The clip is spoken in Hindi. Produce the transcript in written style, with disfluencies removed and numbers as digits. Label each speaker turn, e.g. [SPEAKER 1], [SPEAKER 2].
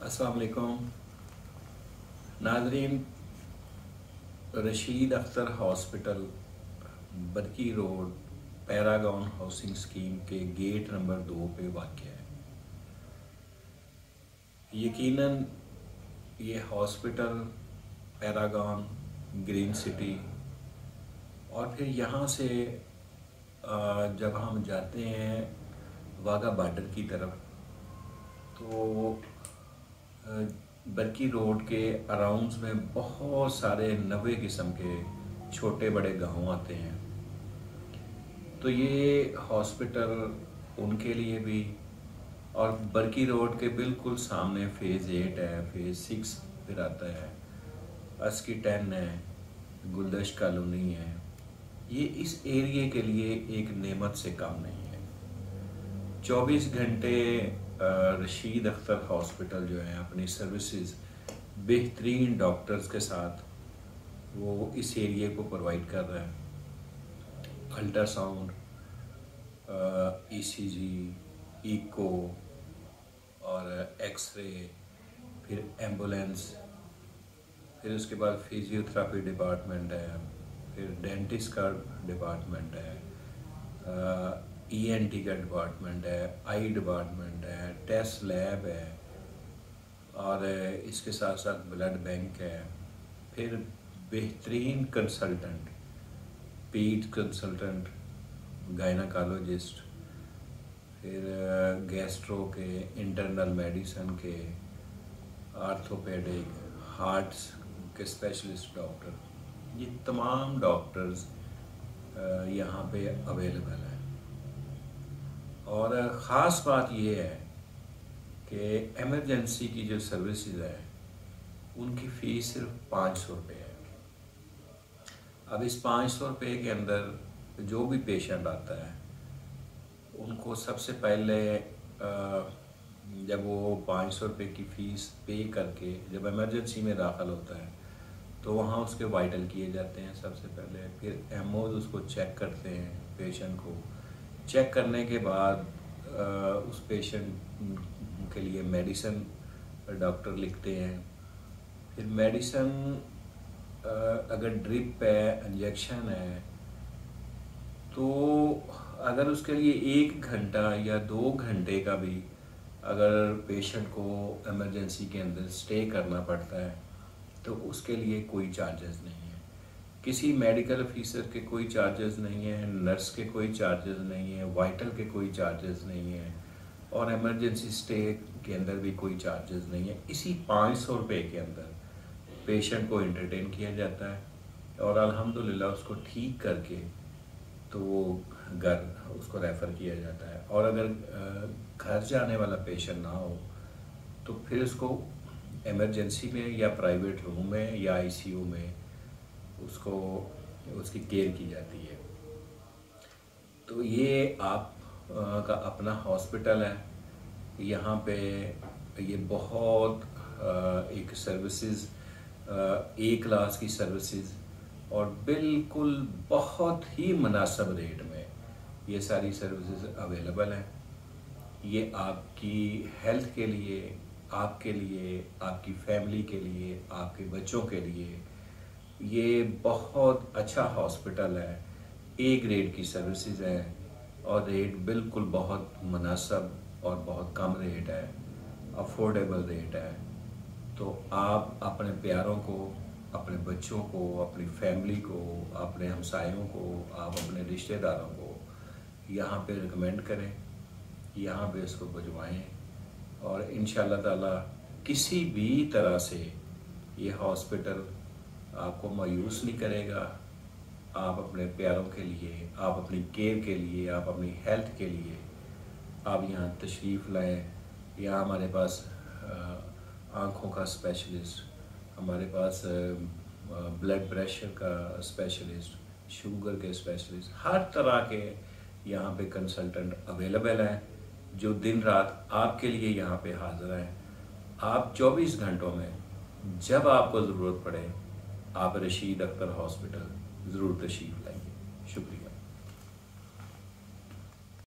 [SPEAKER 1] अस्सलाम वालेकुम नाजरीन। Rashid Akhtar hospital Barki road Paragon housing scheme के गेट नंबर 2 पे वाक़या है। यकीनन ये हॉस्पिटल पैरागॉन ग्रीन सिटी और फिर यहाँ से जब हम जाते हैं वाघा बॉर्डर की तरफ तो बरकी रोड के अराउंड्स में बहुत सारे 90 किस्म के छोटे बड़े गांव आते हैं। तो ये हॉस्पिटल उनके लिए भी, और बरकी रोड के बिल्कुल सामने फेज़ 8 है, फेज़ 6 फिर आता है, अस्की 10 है, गुलदश कॉलोनी है। ये इस एरिए के लिए एक नेमत से कम नहीं है। 24 घंटे रशीद अख्तर हॉस्पिटल जो है अपनी सर्विसेज बेहतरीन डॉक्टर्स के साथ वो इस एरिए को प्रोवाइड कर रहा है। अल्ट्रासाउंड, ईसीजी, इको और एक्सरे, फिर एम्बुलेंस, फिर उसके बाद फिजियोथेरापी डिपार्टमेंट है, फिर डेंटिस्ट का डिपार्टमेंट है, ईएनटी का डिपार्टमेंट है, आई डिपार्टमेंट है, टेस्ट लैब है और इसके साथ साथ ब्लड बैंक है। फिर बेहतरीन कंसल्टेंट, पीट कंसल्टेंट, गायनाकोलॉजिस्ट, फिर गैस्ट्रो के, इंटरनल मेडिसिन के, आर्थोपेडिक, हार्ट्स के स्पेशलिस्ट डॉक्टर, ये तमाम डॉक्टर्स यहाँ पे अवेलेबल हैं। और ख़ास बात ये है कि एमरजेंसी की जो सर्विसेज है उनकी फ़ीस सिर्फ 500 रुपये है। अब इस 500 रुपये के अंदर जो भी पेशेंट आता है उनको सबसे पहले जब वो 500 रुपये की फ़ीस पे करके जब इमरजेंसी में दाखिल होता है तो वहाँ उसके वाइटल किए जाते हैं सबसे पहले। फिर एमओज उसको चेक करते हैं, पेशेंट को चेक करने के बाद उस पेशेंट के लिए मेडिसिन डॉक्टर लिखते हैं। फिर मेडिसिन अगर ड्रिप है, इंजेक्शन है, तो अगर उसके लिए 1 घंटा या 2 घंटे का भी अगर पेशेंट को इमरजेंसी के अंदर स्टे करना पड़ता है तो उसके लिए कोई चार्जेस नहीं है। किसी मेडिकल ऑफिसर के कोई चार्जेस नहीं है, नर्स के कोई चार्जेस नहीं है, वाइटल के कोई चार्जेस नहीं है और इमरजेंसी स्टे के अंदर भी कोई चार्जेस नहीं है। इसी 500 रुपये के अंदर पेशेंट को एंटरटेन किया जाता है और अल्हम्दुलिल्लाह उसको ठीक करके तो वो घर उसको रेफ़र किया जाता है। और अगर घर जाने वाला पेशेंट ना हो तो फिर उसको इमरजेंसी में या प्राइवेट रूम में या आईसीयू में उसको उसकी केयर की जाती है। तो ये आप का अपना हॉस्पिटल है। यहाँ पे ये बहुत एक सर्विसेज, ए क्लास की सर्विसेज और बिल्कुल बहुत ही मुनासिब रेट में ये सारी सर्विसेज अवेलेबल हैं। ये आपकी हेल्थ के लिए, आपके लिए, आपकी फैमिली के लिए, आपके बच्चों के लिए ये बहुत अच्छा हॉस्पिटल है। ए ग्रेड की सर्विसेज है और रेट बिल्कुल बहुत मुनासिब और बहुत कम रेट है, अफोर्डेबल रेट है। तो आप अपने प्यारों को, अपने बच्चों को, अपनी फैमिली को, अपने हमसायों को, आप अपने रिश्तेदारों को यहाँ पे रिकमेंड करें, यहाँ पे इसको भिजवाएँ और इंशाअल्लाह ताला किसी भी तरह से ये हॉस्पिटल आपको मायूस नहीं करेगा। आप अपने प्यारों के लिए, आप अपनी केयर के लिए, आप अपनी हेल्थ के लिए आप यहाँ तशरीफ़ लाएँ। यहाँ हमारे पास आँखों का स्पेशलिस्ट, हमारे पास ब्लड प्रेशर का स्पेशलिस्ट, शुगर के स्पेशलिस्ट, हर तरह के यहाँ पे कंसल्टेंट अवेलेबल हैं जो दिन रात आपके लिए यहाँ पे हाज़िर हैं। आप 24 घंटों में जब आपको ज़रूरत पड़े आप रशीद अख्तर हॉस्पिटल ज़रूर तशरीफ़ लाइए। शुक्रिया।